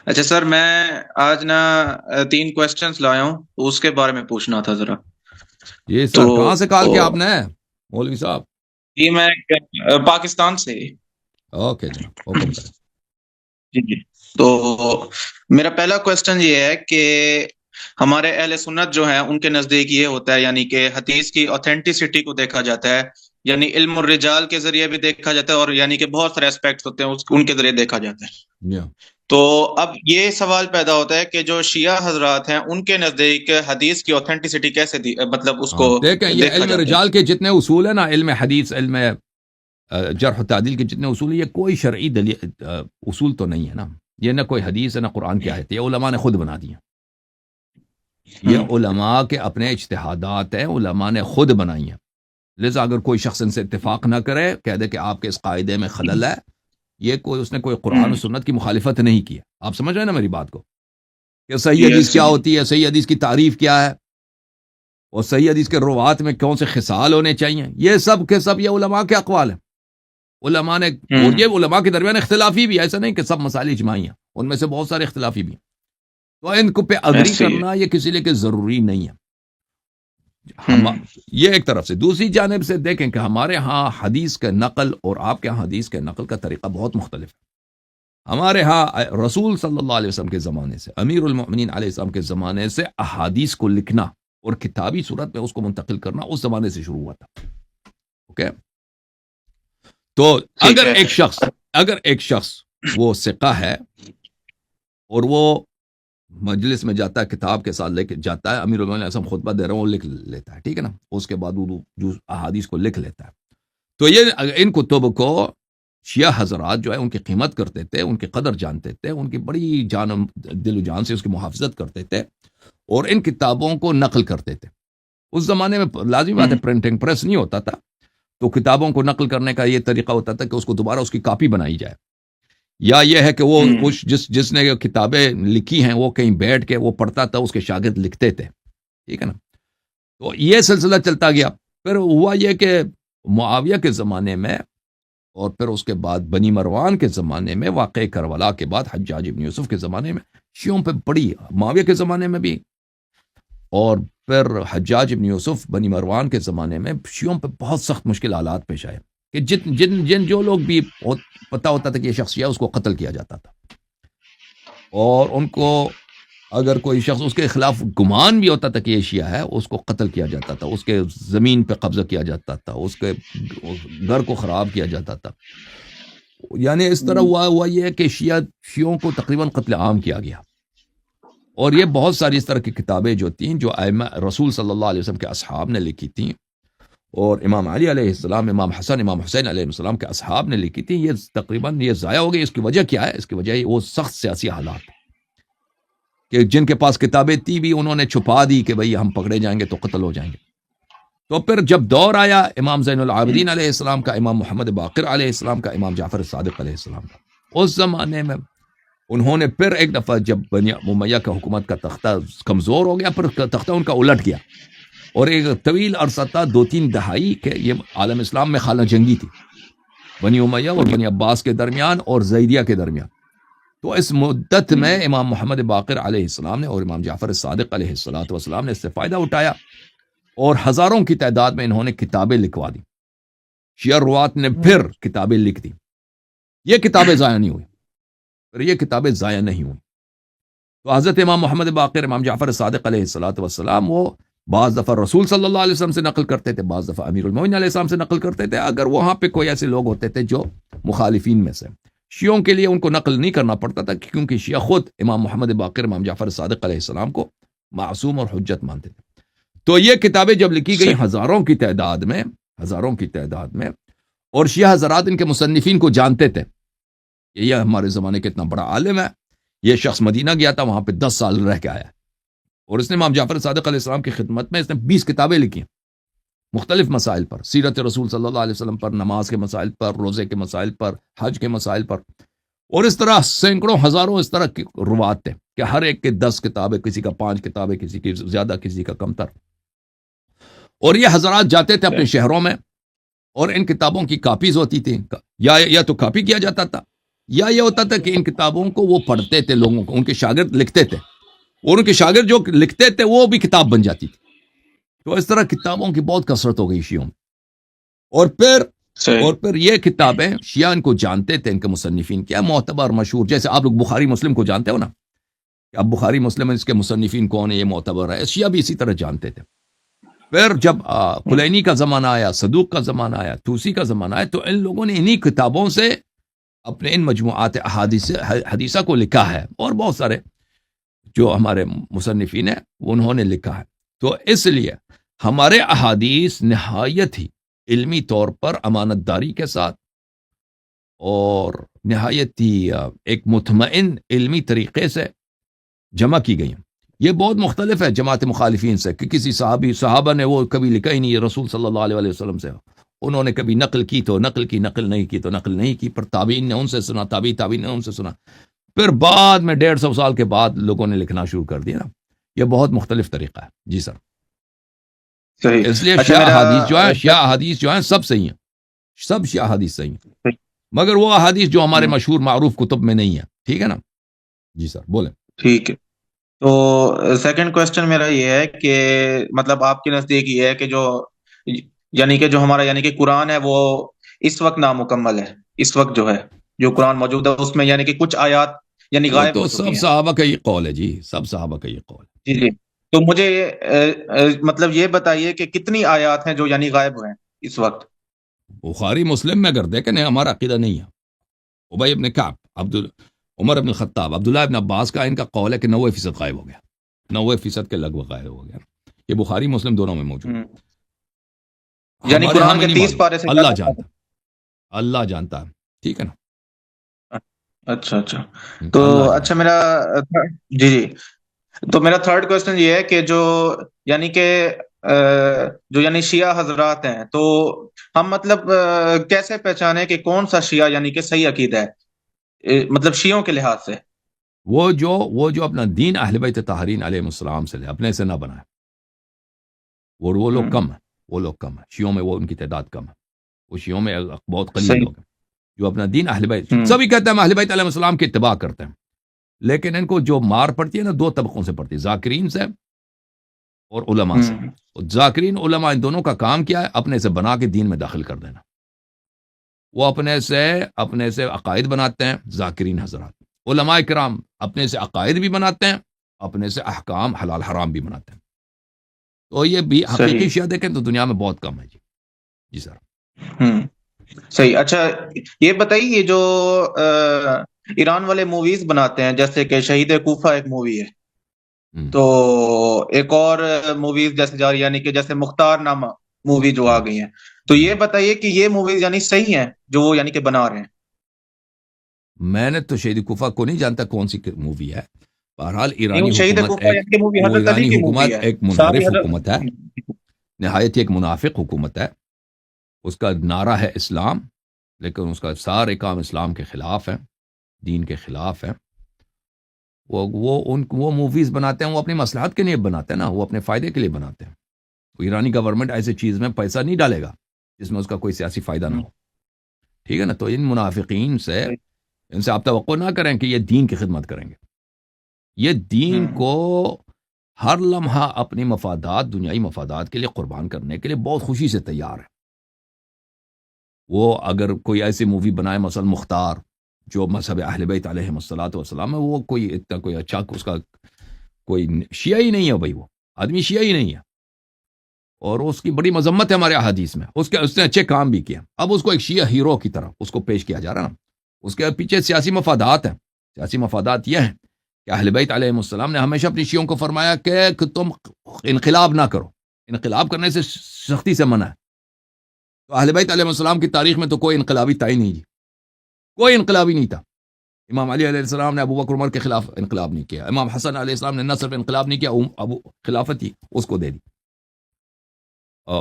اچھا سر، میں آج نا تین کوشچنس لایا ہوں، تو اس کے بارے میں پوچھنا تھا ذرا. جی تو سر، کہاں سے کال کیا آپ نے مولوی صاحب؟ جی میں پاکستان سے. اوکے جناب، حکم کریں. جی جی. تو میرا پہلا کوشچن یہ ہے کہ ہمارے اہل سنت جو ہیں ان کے نزدیک یہ ہوتا ہے، یعنی کہ حدیث کی اوتھینٹسٹی کو دیکھا جاتا ہے، یعنی علم الرجال کے ذریعے بھی دیکھا جاتا ہے، اور یعنی کہ بہت سارے اسپیکٹس ہوتے ہیں ان کے ذریعے دیکھا جاتا ہے. Yeah. تو اب یہ سوال پیدا ہوتا ہے کہ جو شیعہ حضرات ہیں ان کے نزدیک حدیث کی اوتھینٹسٹی کیسے مطلب اس کو ہاں دیکھیں، یہ دیکھا علم جاتا ہے. رجال کے جتنے اصول ہیں نا، علم حدیث، علم جرح و تعدیل کے جتنے اصول ہیں، یہ کوئی شرعی دلیل اصول تو نہیں ہے نا. یہ نہ کوئی حدیث ہے نہ قرآن کی آیت ہے، یہ علماء نے خود بنا دی ہیں. یہ علماء کے اپنے اجتہادات ہیں، علماء نے خود بنائی ہیں. لذا اگر کوئی شخص ان سے اتفاق نہ کرے، کہہ دے کہ آپ کے اس قاعدے میں خلل ہے، یہ اس نے کوئی قرآن و سنت کی مخالفت نہیں کی. آپ سمجھ رہے ہیں نا میری بات کو، کہ صحیح حدیث یس. کیا ہوتی ہے، صحیح حدیث کی تعریف کیا ہے، اور صحیح حدیث کے روات میں کون سے خصال ہونے چاہیے. یہ سب کے سب یہ علماء کے اقوال ہیں. علماء نے، اور یہ علماء کے درمیان اختلافی بھی، ایسا نہیں کہ سب مسائل اجماعی ہیں، ان میں سے بہت سارے اختلافی بھی ہیں. تو ان کو پہ اگری کرنا یہ کسی لیے کہ ضروری نہیں ہے. یہ ایک طرف سے. دوسری جانب سے دیکھیں کہ ہمارے ہاں حدیث کے نقل اور آپ کے ہاں حدیث کے نقل کا طریقہ بہت مختلف ہے. ہمارے ہاں رسول صلی اللہ علیہ وسلم کے زمانے سے، امیر المؤمنین علیہ السلام کے زمانے سے احادیث کو لکھنا اور کتابی صورت میں اس کو منتقل کرنا اس زمانے سے شروع ہوا تھا. اوکے. تو اگر ایک شخص وہ ثقہ ہے اور وہ مجلس میں جاتا ہے، کتاب کے ساتھ لے کے جاتا ہے، امیر المؤمنین علیہ السلام خطبہ دے رہا ہوں، وہ لکھ لیتا ہے، ٹھیک ہے نا، اس کے بعد وہ جو احادیث کو لکھ لیتا ہے. تو یہ ان کتب کو شیعہ حضرات جو ہے ان کی قیمت کرتے تھے، ان کی قدر جانتے تھے، ان کی بڑی جان دل و جان سے اس کی محافظت کرتے تھے، اور ان کتابوں کو نقل کرتے تھے. اس زمانے میں لازمی بات ہے پرنٹنگ پریس نہیں ہوتا تھا، تو کتابوں کو نقل کرنے کا یہ طریقہ ہوتا تھا کہ اس کو دوبارہ اس کی کاپی بنائی جائے، یا یہ ہے کہ وہ جس نے کتابیں لکھی ہیں وہ کہیں بیٹھ کے وہ پڑھتا تھا، اس کے شاگرد لکھتے تھے، ٹھیک ہے نا. تو یہ سلسلہ چلتا گیا. پھر ہوا یہ کہ معاویہ کے زمانے میں، اور پھر اس کے بعد بنی مروان کے زمانے میں، واقع کربلا کے بعد حجاج ابن یوسف کے زمانے میں، شیعوں پہ بڑی، معاویہ کے زمانے میں بھی، اور پھر حجاج ابن یوسف بنی مروان کے زمانے میں شیعوں پہ بہت سخت مشکل حالات پیش آئے کہ جو لوگ بھی پتہ ہوتا تھا کہ یہ شخص شیعہ، اس کو قتل کیا جاتا تھا. اور ان کو اگر کوئی شخص اس کے خلاف گمان بھی ہوتا تھا کہ یہ شیعہ ہے، اس کو قتل کیا جاتا تھا، اس کے زمین پہ قبضہ کیا جاتا تھا، اس کے گھر کو خراب کیا جاتا تھا. یعنی اس طرح ہوا یہ کہ شیعوں کو تقریباً قتل عام کیا گیا. اور یہ بہت ساری اس طرح کی کتابیں جو تھیں، جو ائمہ رسول صلی اللہ علیہ وسلم کے اصحاب نے لکھی تھیں، اور امام علی علیہ السلام، امام حسن، امام حسین علیہ السلام کے اصحاب نے لکھی تھیں، یہ تقریباً یہ ضائع ہو گئی. اس کی وجہ کیا ہے؟ اس کی وجہ وہ سخت سیاسی حالات کہ جن کے پاس کتابیں تھی بھی انہوں نے چھپا دی کہ بھئی ہم پکڑے جائیں گے تو قتل ہو جائیں گے. تو پھر جب دور آیا امام زین العابدین علیہ السلام کا، امام محمد باقر علیہ السلام کا، امام جعفر صادق علیہ السلام کا، اس زمانے میں انہوں نے پھر ایک دفعہ جب بنی امیہ کا حکومت کا تختہ کمزور ہو گیا، پھر تختہ ان کا الٹ گیا، اور ایک طویل عرصہ تھا، 2-3 دہائی کہ یہ عالم اسلام میں خانہ جنگی تھی، بنی امیہ اور بنی عباس کے درمیان اور زیدیہ کے درمیان. تو اس مدت میں امام محمد باقر علیہ السلام نے اور امام جعفر صادق علیہ السلام نے اس سے فائدہ اٹھایا، اور ہزاروں کی تعداد میں انہوں نے کتابیں لکھوا دی. شیعہ روات نے پھر کتابیں لکھ دی. یہ کتابیں ضائع نہیں ہوئی، پھر یہ کتابیں ضائع نہیں ہوئی. تو حضرت امام محمد باقر، امام جعفر صادق علیہ السلام، وہ بعض دفعہ رسول صلی اللہ علیہ وسلم سے نقل کرتے تھے، بعض دفعہ امیر المومنین علیہ السلام سے نقل کرتے تھے. اگر وہاں پہ کوئی ایسے لوگ ہوتے تھے جو مخالفین میں سے، شیعوں کے لیے ان کو نقل نہیں کرنا پڑتا تھا، کیونکہ شیعہ خود امام محمد باقر، امام جعفر صادق علیہ السلام کو معصوم اور حجت مانتے تھے. تو یہ کتابیں جب لکھی گئی ہزاروں کی تعداد میں، اور شیعہ حضرات ان کے مصنفین کو جانتے تھے، یہ ہمارے زمانے کا اتنا بڑا عالم ہے، یہ شخص مدینہ گیا تھا، وہاں پہ 10 سال رہ کے آیا، اور اس نے امام جعفر صادق علیہ السلام کی خدمت میں اس نے 20 کتابیں لکھی مختلف مسائل پر، سیرت رسول صلی اللہ علیہ وسلم پر، نماز کے مسائل پر، روزے کے مسائل پر، حج کے مسائل پر، اور اس طرح سینکڑوں ہزاروں اس طرح کی روات تھے کہ ہر ایک کے 10 کتابیں، کسی کا 5 کتابیں، کسی کی زیادہ، کسی کا کم تر. اور یہ حضرات جاتے تھے اپنے شہروں میں، اور ان کتابوں کی کاپیز ہوتی تھی، یا تو کاپی کیا جاتا تھا، یا یہ ہوتا تھا کہ ان کتابوں کو وہ پڑھتے تھے لوگوں کو، ان کے شاگرد لکھتے تھے، اور ان کے شاگرد جو لکھتے تھے وہ بھی کتاب بن جاتی تھی. تو اس طرح کتابوں کی بہت کثرت ہو گئی شیعوں میں. اور صحیح. پھر یہ کتابیں شیعہ ان کو جانتے تھے، ان کے مصنفین کیا معتبر مشہور، جیسے آپ لوگ بخاری مسلم کو جانتے ہو نا، کہ اب بخاری مسلم اس کے مصنفین کون ہے، یہ معتبر ہے، شیعہ بھی اسی طرح جانتے تھے. پھر جب کلینی کا زمانہ آیا، صدوق کا زمانہ آیا، توسی کا زمانہ آیا، تو ان لوگوں نے انہی کتابوں سے اپنے ان مجموعات حدیثہ کو لکھا ہے، اور بہت سارے جو ہمارے مصنفین ہیں انہوں نے لکھا ہے. تو اس لیے ہمارے احادیث نہایت ہی علمی طور پر امانت داری کے ساتھ اور نہایت ہی ایک مطمئن علمی طریقے سے جمع کی گئی ہیں. یہ بہت مختلف ہے جماعت مخالفین سے، کہ کسی صحابہ نے وہ کبھی لکھا ہی نہیں رسول صلی اللہ علیہ وسلم سے، انہوں نے کبھی نقل کی تو نقل کی، نقل نہیں کی تو نقل نہیں کی، پر تابعین نے ان سے سنا، تابعین نے ان سے سنا، پھر بعد میں 150 سال کے بعد لوگوں نے لکھنا شروع کر دیا نا. یہ بہت مختلف طریقہ ہے. جی سر. صحیح. اس لیے اچھا شیعہ احادیث جو ہیں سب صحیح ہیں، سب شیعہ احادیث صحیح ہیں، مگر وہ احادیث جو ہمارے مشہور معروف کتب میں نہیں ہیں. ٹھیک ہے نا. جی سر بولیں. ٹھیک ہے. تو سیکنڈ کوشچن میرا یہ ہے کہ مطلب آپ کے نزدیک یہ ہے کہ جو ہمارا یعنی کہ قرآن ہے وہ اس وقت نامکمل ہے. اس وقت جو ہے جو قرآن موجود ہے اس میں یعنی کہ کچھ آیات یعنی وہ غائب تو ہو سب چکی ہیں. صحابہ کا یہ قول ہے جی، سب صحابہ کا یہ قول ہے. جی جی. تو مجھے مطلب یہ بتائیے کہ کتنی آیات ہیں جو یعنی غائب ہوئے ہیں اس وقت. بخاری مسلم میں اگر دیکھیں ہمارا عقیدہ نہیں ہے. ابی ابن کعب، عمر ابن الخطاب، عبداللہ ابن عباس کا ان کا قول ہے کہ 90% غائب ہو گیا، 90% کے لگ بھگ غائب ہو گیا. یہ بخاری مسلم دونوں میں موجود ہے. یعنی ہمارے ہاں قرآن میں کے نہیں 30 معلوم، پارے سے اللہ زیادہ. جانتا، اللہ جانتا ہے. ٹھیک ہے نا. اچھا اچھا. تو اللہ جانتا. اچھا میرا جی جی. تو میرا تھرڈ کوشچن یہ ہے کہ یعنی کہ جو یعنی شیعہ حضرات ہیں تو ہم مطلب کیسے پہچانے کہ کون سا شیعہ یعنی کہ صحیح عقیدہ ہے مطلب شیعوں کے لحاظ سے. وہ جو اپنا دین اہل بیت طاہرین علیہ السلام سے لے، اپنے سے نہ بنائے، وہ لوگ کم ہیں، وہ لوگ کم ہیں شیعوں میں، وہ ان کی تعداد کم ہے. وہ شیعوں میں بہت قلیل صحیح. لوگ ہیں جو اپنا دین اہل بیت، سبھی کہتے ہیں ہم اہل بیت علیہ السلام کی اتباع کرتے ہیں، لیکن ان کو جو مار پڑتی ہے نا 2 طبقوں سے پڑتی ہے، ذاکرین سے اور علماء سے. ذاکرین علماء ان دونوں کا کام کیا ہے؟ اپنے سے بنا کے دین میں داخل کر دینا. وہ اپنے سے عقائد بناتے ہیں ذاکرین حضرات. علماء کرام اپنے سے عقائد بھی بناتے ہیں، اپنے سے احکام حلال حرام بھی بناتے ہیں. تو یہ بھی حقیقی شیعہ دیکھیں تو دنیا میں بہت کم ہے. جی سر. صحیح. اچھا یہ بتائیے جو ایران والے موویز بناتے ہیں جیسے کہ شہید کوفہ ایک مووی ہے، تو ایک اور موویز جیسے جا رہی یعنی کہ جیسے مختار نامہ مووی جو آ گئی ہیں، تو یہ بتائیے کہ یہ موویز یعنی صحیح ہیں جو وہ یعنی کہ بنا رہے ہیں. میں نے تو شہید کوفہ کو نہیں جانتا کون سی مووی ہے. بہرحال ایرانی شہید حکومت کوفہ یعنی کہ مووی وہ حضرت علی ایرانی کی مووی حکومت ہے. ایک منحرف حکومت ہے، نہایت ایک منافق حکومت ہے. اس کا نعرہ ہے اسلام، لیکن اس کا سارے کام اسلام کے خلاف ہیں، دین کے خلاف ہیں. وہ موویز بناتے ہیں، وہ اپنی مصلحت کے لیے بناتے ہیں نا، وہ اپنے فائدے کے لیے بناتے ہیں. ایرانی گورنمنٹ ایسے چیز میں پیسہ نہیں ڈالے گا جس میں اس کا کوئی سیاسی فائدہ نہ ہو. ٹھیک ہے نا. تو ان منافقین سے ان سے آپ توقع نہ کریں کہ یہ دین کی خدمت کریں گے. یہ دین کو ہر لمحہ اپنی مفادات، دنیائی مفادات کے لیے قربان کرنے کے لیے بہت خوشی سے تیار ہے. وہ اگر کوئی ایسی مووی بنائے مثلا مختار، جو مذہب اہل بیت علیہ السلام ہے، وہ کوئی اتنا کوئی اچھا، اس کا کوئی شیعہ ہی نہیں ہے بھائی، وہ آدمی شیعہ ہی نہیں ہے، اور اس کی بڑی مذمت ہے ہمارے احادیث میں. اس نے اچھے کام بھی کیا. اب اس کو ایک شیعہ ہیرو کی طرح اس کو پیش کیا جا رہا نا. اس کے پیچھے سیاسی مفادات ہیں. سیاسی مفادات یہ ہیں کہ اہل بیت علیہ السلام نے ہمیشہ اپنی شیعوں کو فرمایا کہ تم انقلاب نہ کرو، انقلاب کرنے سے سختی سے منع ہے. تو اہل بیت علیہ السلام کی تاریخ میں تو کوئی انقلابی تھا ہی نہیں جی، کوئی انقلابی نہیں تھا. امام علی علیہ السلام نے ابو بکر عمر کے خلاف انقلاب نہیں کیا. امام حسن علیہ السلام نے نہ صرف انقلاب نہیں کیا، ابو خلافت ہی اس کو دے دی،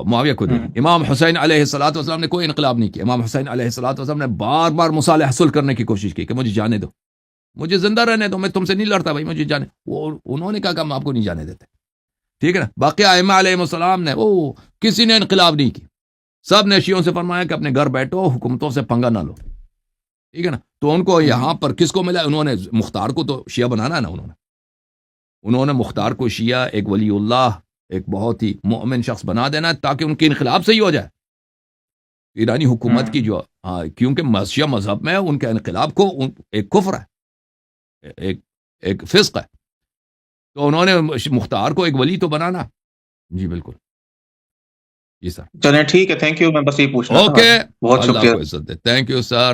معاویہ کو دے دی. امام حسین علیہ السلام نے کوئی انقلاب نہیں کیا. امام حسین علیہ السلام نے بار بار مصالحہ حصول کرنے کی کوشش کی کہ مجھے جانے دو، مجھے زندہ رہنے دو، میں تم سے نہیں لڑتا بھائی، مجھے جانے. انہوں نے کہا کہ ہم آپ کو نہیں جانے دیتے. ٹھیک ہے نا. باقی ائمہ علیہ السلام نے کسی نے انقلاب نہیں کی. سب نے شیعوں سے فرمایا کہ اپنے گھر بیٹھو، حکومتوں سے پنگا نہ لو. ٹھیک ہے نا. تو ان کو یہاں پر کس کو ملا؟ انہوں نے مختار کو تو شیعہ بنانا ہے نا. انہوں نے مختار کو شیعہ، ایک ولی اللہ، ایک بہت ہی مومن شخص بنا دینا تاکہ ان کے انقلاب صحیح ہو جائے. ایرانی حکومت کی جو کیونکہ شیعہ مذہب میں ان کے انقلاب کو ایک کفر ہے، ایک فسق ہے. تو انہوں نے مختار کو ایک ولی تو بنانا. جی بالکل. جی سر. چلیں ٹھیک ہے، تھینک یو، میں بس یہ پوچھنا تھا. اوکے. بہت اللہ شکریہ. کو عزت دے. Thank you sir.